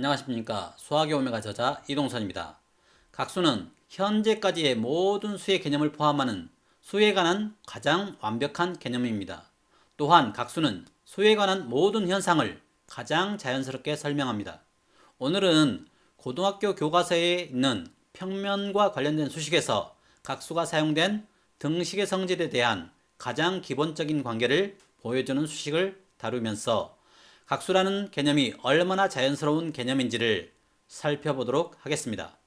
안녕하십니까. 수학의 오메가 저자 이동선입니다. 각수는 현재까지의 모든 수의 개념을 포함하는 수에 관한 가장 완벽한 개념입니다. 또한 각수는 수에 관한 모든 현상을 가장 자연스럽게 설명합니다. 오늘은 고등학교 교과서에 있는 평면과 관련된 수식에서 각수가 사용된 등식의 성질에 대한 가장 기본적인 관계를 보여주는 수식을 다루면서 각수라는 개념이 얼마나 자연스러운 개념인지를 살펴보도록 하겠습니다.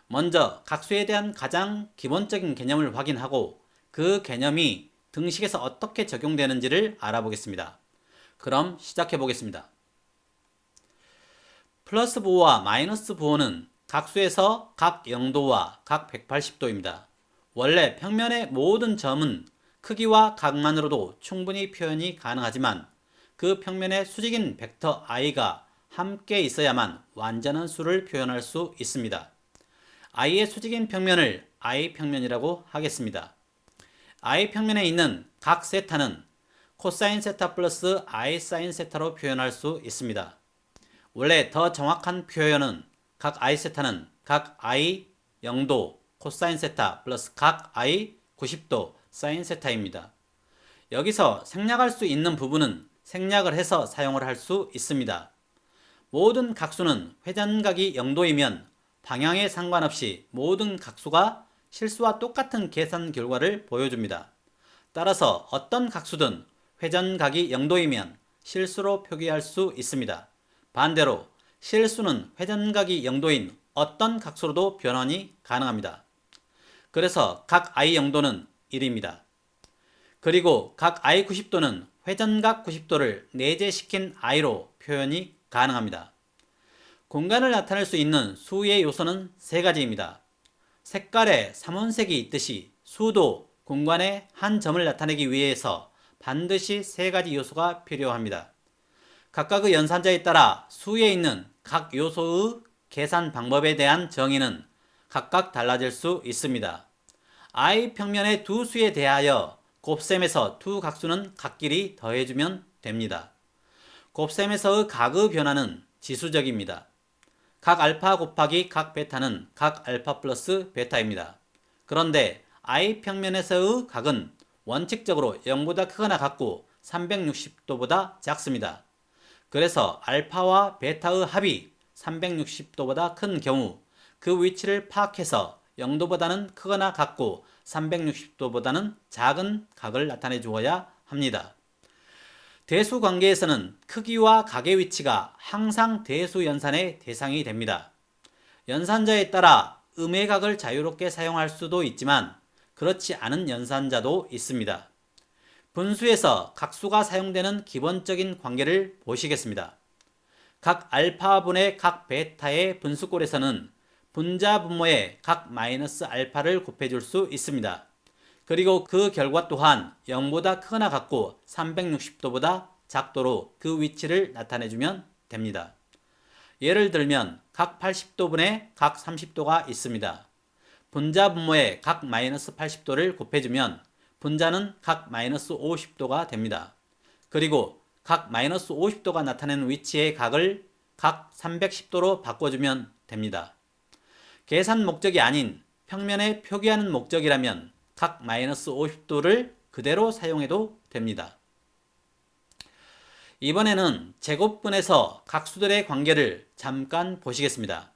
먼저 각수에 대한 가장 기본적인 개념을 확인하고 그 개념이 등식에서 어떻게 적용되는지를 알아보겠습니다. 그럼 시작해 보겠습니다. 플러스 부호와 마이너스 부호는 각수에서 각 0도와 각 180도입니다. 원래 평면의 모든 점은 크기와 각만으로도 충분히 표현이 가능하지만 그 평면의 수직인 벡터 i가 함께 있어야만 완전한 수를 표현할 수 있습니다. i의 수직인 평면을 i평면이라고 하겠습니다. i평면에 있는 각 세타는 코사인 세타 플러스 i 사인 세타로 표현할 수 있습니다. 원래 더 정확한 표현은 각 i 세타는 각 i 0도 코사인 세타 플러스 각 i 90도 사인 세타입니다. 여기서 생략할 수 있는 부분은 생략을 해서 사용을 할 수 있습니다. 모든 각수는 회전각이 0도이면 방향에 상관없이 모든 각수가 실수와 똑같은 계산 결과를 보여줍니다. 따라서 어떤 각수든 회전각이 0도이면 실수로 표기할 수 있습니다. 반대로 실수는 회전각이 0도인 어떤 각수로도 변환이 가능합니다. 그래서 각 i 0도는 1입니다. 그리고 각 i 90도는 회전각 90도를 내재시킨 i로 표현이 가능합니다. 공간을 나타낼 수 있는 수의 요소는 세 가지입니다. 색깔에 삼원색이 있듯이 수도 공간의 한 점을 나타내기 위해서 반드시 세 가지 요소가 필요합니다. 각각의 연산자에 따라 수에 있는 각 요소의 계산 방법에 대한 정의는 각각 달라질 수 있습니다. i 평면의 두 수에 대하여 곱셈에서 두 각수는 각끼리 더해주면 됩니다. 곱셈에서의 각의 변화는 지수적입니다. 각 알파 곱하기 각 베타는 각 알파 플러스 베타입니다. 그런데 i 평면에서의 각은 원칙적으로 0보다 크거나 같고 360도보다 작습니다. 그래서 알파와 베타의 합이 360도보다 큰 경우 그 위치를 파악해서 0도보다는 크거나 같고 360도보다는 작은 각을 나타내 주어야 합니다. 대수 관계에서는 크기와 각의 위치가 항상 대수 연산의 대상이 됩니다. 연산자에 따라 음의 각을 자유롭게 사용할 수도 있지만 그렇지 않은 연산자도 있습니다. 분수에서 각수가 사용되는 기본적인 관계를 보시겠습니다. 각 알파분의 각 베타의 분수꼴에서는 분자 분모에 각 마이너스 알파를 곱해줄 수 있습니다. 그리고 그 결과 또한 0보다 크거나 같고 360도보다 작도로 그 위치를 나타내주면 됩니다. 예를 들면 각 80도분의 각 30도가 있습니다. 분자 분모에 각 마이너스 80도를 곱해주면 분자는 각 마이너스 50도가 됩니다. 그리고 각 마이너스 50도가 나타내는 위치의 각을 각 310도로 바꿔주면 됩니다. 계산 목적이 아닌 평면에 표기하는 목적이라면 각 마이너스 50도를 그대로 사용해도 됩니다. 이번에는 제곱근에서 각수들의 관계를 잠깐 보시겠습니다.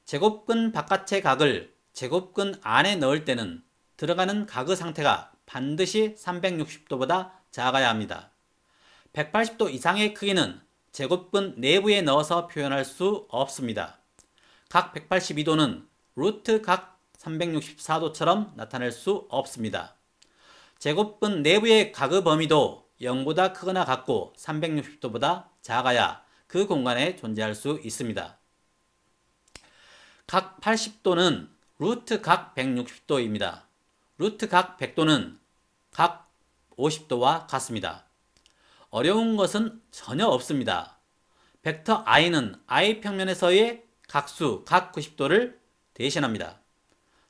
제곱근 바깥의 각을 제곱근 안에 넣을 때는 들어가는 각의 상태가 반드시 360도보다 작아야 합니다. 180도 이상의 크기는 제곱근 내부에 넣어서 표현할 수 없습니다. 각 182도는 루트 각 364도처럼 나타낼 수 없습니다. 제곱근 내부의 각의 범위도 0보다 크거나 같고 360도보다 작아야 그 공간에 존재할 수 있습니다. 각 80도는 루트 각 160도입니다. 루트 각 100도는 각 50도와 같습니다. 어려운 것은 전혀 없습니다. 벡터 i는 i 평면에서의 각수 각 90도를 대신합니다.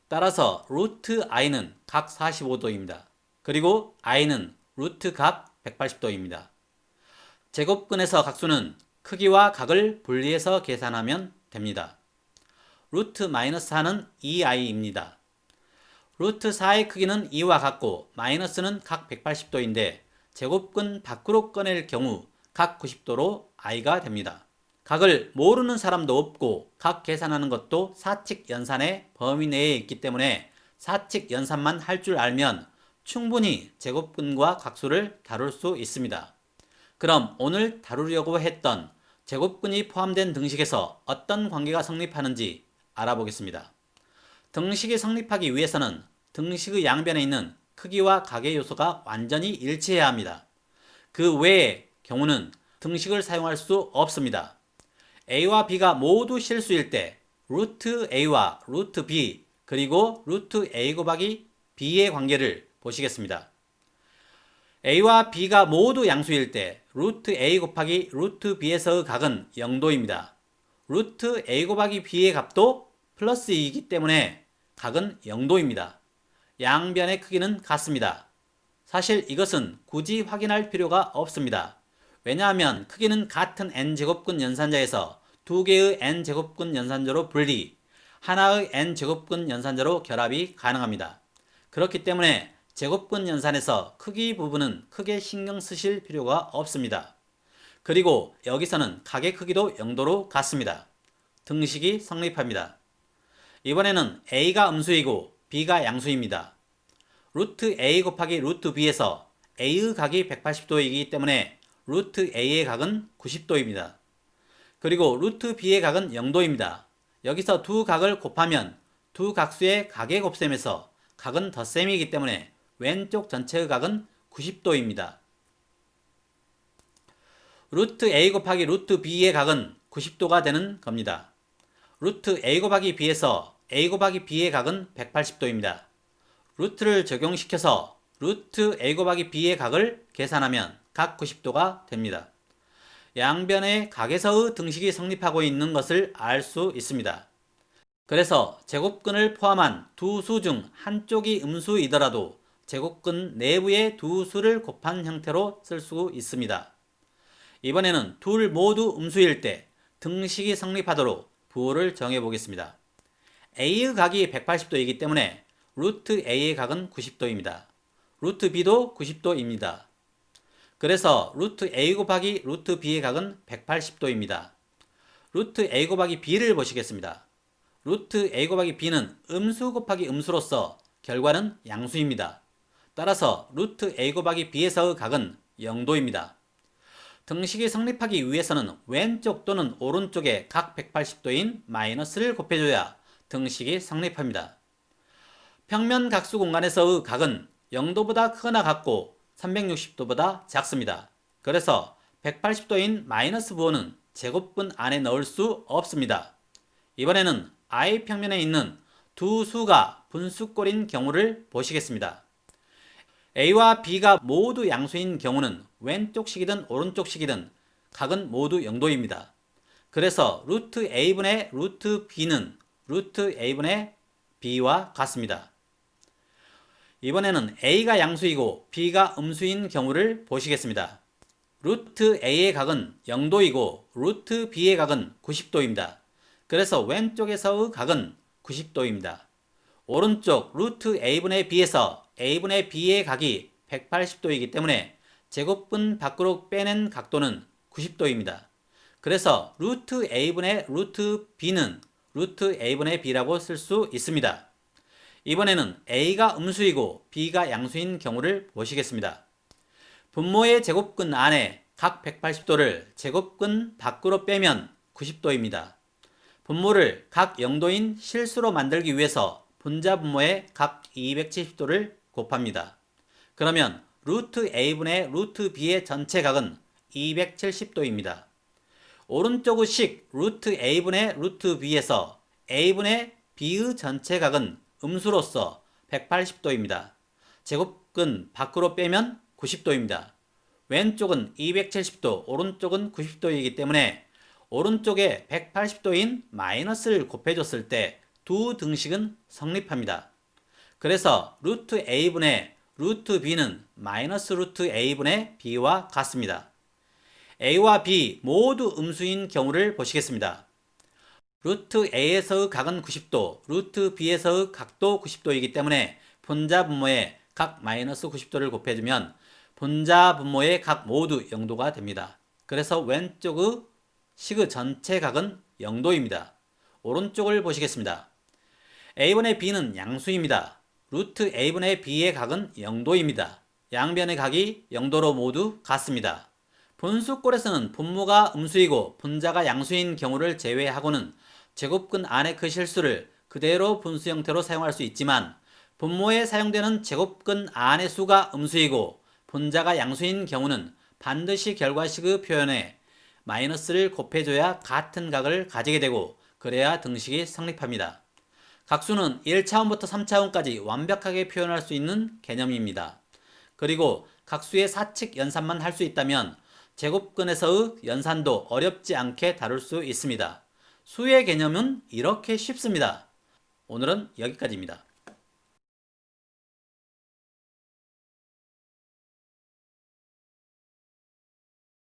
따라서 루트 i는 각 45도입니다. 그리고 i는 루트 각 180도입니다. 제곱근에서 각수는 크기와 각을 분리해서 계산하면 됩니다. 루트 마이너스 4는 2i입니다. 루트 4의 크기는 2와 같고 마이너스는 각 180도인데 제곱근 밖으로 꺼낼 경우 각 90도로 i가 됩니다. 각을 모르는 사람도 없고 각 계산하는 것도 사칙 연산의 범위 내에 있기 때문에 사칙 연산만 할 줄 알면 충분히 제곱근과 각수를 다룰 수 있습니다. 그럼 오늘 다루려고 했던 제곱근이 포함된 등식에서 어떤 관계가 성립하는지 알아보겠습니다. 등식이 성립하기 위해서는 등식의 양변에 있는 크기와 각의 요소가 완전히 일치해야 합니다. 그 외의 경우는 등식을 사용할 수 없습니다. a와 b가 모두 실수일 때 루트 a와 루트 b 그리고 루트 a 곱하기 b의 관계를 보시겠습니다. a와 b가 모두 양수일 때 루트 a 곱하기 루트 b에서의 각은 0도입니다. 루트 a 곱하기 b의 값도 플러스 2이기 때문에 각은 0도입니다. 양변의 크기는 같습니다. 사실 이것은 굳이 확인할 필요가 없습니다. 왜냐하면 크기는 같은 n제곱근 연산자에서 두 개의 n제곱근 연산자로 분리, 하나의 n제곱근 연산자로 결합이 가능합니다. 그렇기 때문에 제곱근 연산에서 크기 부분은 크게 신경 쓰실 필요가 없습니다. 그리고 여기서는 각의 크기도 0도로 같습니다. 등식이 성립합니다. 이번에는 a가 음수이고 b가 양수입니다. 루트 a 곱하기 루트 b에서 a의 각이 180도이기 때문에 루트 a의 각은 90도입니다. 그리고 루트 b의 각은 0도입니다. 여기서 두 각을 곱하면 두 각수의 각의 곱셈에서 각은 덧셈이기 때문에 왼쪽 전체의 각은 90도입니다. 루트 a 곱하기 루트 b의 각은 90도가 되는 겁니다. 루트 a 곱하기 b에서 a 곱하기 b의 각은 180도입니다. 루트를 적용시켜서 루트 a 곱하기 b의 각을 계산하면 각 90도가 됩니다. 양변의 각에서의 등식이 성립하고 있는 것을 알 수 있습니다. 그래서 제곱근을 포함한 두 수 중 한쪽이 음수이더라도 제곱근 내부의 두 수를 곱한 형태로 쓸 수 있습니다. 이번에는 둘 모두 음수일 때 등식이 성립하도록 부호를 정해 보겠습니다. a의 각이 180도이기 때문에 루트 a의 각은 90도입니다. 루트 b도 90도입니다. 그래서 루트 a 곱하기 루트 b의 각은 180도입니다. 루트 a 곱하기 b를 보시겠습니다. 루트 a 곱하기 b는 음수 곱하기 음수로서 결과는 양수입니다. 따라서 루트 a 곱하기 b에서의 각은 0도입니다. 등식이 성립하기 위해서는 왼쪽 또는 오른쪽에 각 180도인 마이너스를 곱해줘야 등식이 성립합니다. 평면 각수 공간에서의 각은 0도보다 크거나 같고 360도보다 작습니다. 그래서 180도인 마이너스 부호는 제곱근 안에 넣을 수 없습니다. 이번에는 I 평면에 있는 두 수가 분수꼴인 경우를 보시겠습니다. A와 B가 모두 양수인 경우는 왼쪽식이든 오른쪽식이든 각은 모두 0도입니다. 그래서 루트 A분의 루트 B는 루트 A분의 B와 같습니다. 이번에는 A가 양수이고 B가 음수인 경우를 보시겠습니다. 루트 A의 각은 0도이고 루트 B의 각은 90도입니다. 그래서 왼쪽에서의 각은 90도입니다. 오른쪽 루트 A분의 B에서 A분의 B의 각이 180도이기 때문에 제곱근 밖으로 빼낸 각도는 90도입니다. 그래서 루트 A분의 루트 B는 루트 A분의 B라고 쓸 수 있습니다. 이번에는 A가 음수이고 B가 양수인 경우를 보시겠습니다. 분모의 제곱근 안에 각 180도를 제곱근 밖으로 빼면 90도입니다. 분모를 각 0도인 실수로 만들기 위해서 분자 분모의 각 270도를 곱합니다. 그러면 루트 A분의 루트 B의 전체 각은 270도입니다. 오른쪽의 식 루트 A분의 루트 B에서 A분의 B의 전체 각은 음수로서 180도입니다. 제곱근 밖으로 빼면 90도입니다. 왼쪽은 270도, 오른쪽은 90도이기 때문에 오른쪽에 180도인 마이너스를 곱해줬을 때 두 등식은 성립합니다. 그래서 루트 A분의 루트 B는 마이너스 루트 A분의 B와 같습니다. A와 B 모두 음수인 경우를 보시겠습니다. 루트 A에서의 각은 90도, 루트 B에서의 각도 90도이기 때문에 분자 분모의 각 마이너스 90도를 곱해주면 분자 분모의 각 모두 0도가 됩니다. 그래서 왼쪽의 식의 전체 각은 0도입니다. 오른쪽을 보시겠습니다. A분의 B는 양수입니다. 루트 A분의 B의 각은 0도입니다. 양변의 각이 0도로 모두 같습니다. 분수꼴에서는 분모가 음수이고 분자가 양수인 경우를 제외하고는 제곱근 안의 그 실수를 그대로 분수 형태로 사용할 수 있지만 분모에 사용되는 제곱근 안의 수가 음수이고 분자가 양수인 경우는 반드시 결과식의 표현에 마이너스를 곱해줘야 같은 각을 가지게 되고 그래야 등식이 성립합니다. 각수는 1차원부터 3차원까지 완벽하게 표현할 수 있는 개념입니다. 그리고 각수의 사칙 연산만 할 수 있다면 제곱근에서의 연산도 어렵지 않게 다룰 수 있습니다. 수의 개념은 이렇게 쉽습니다. 오늘은 여기까지입니다.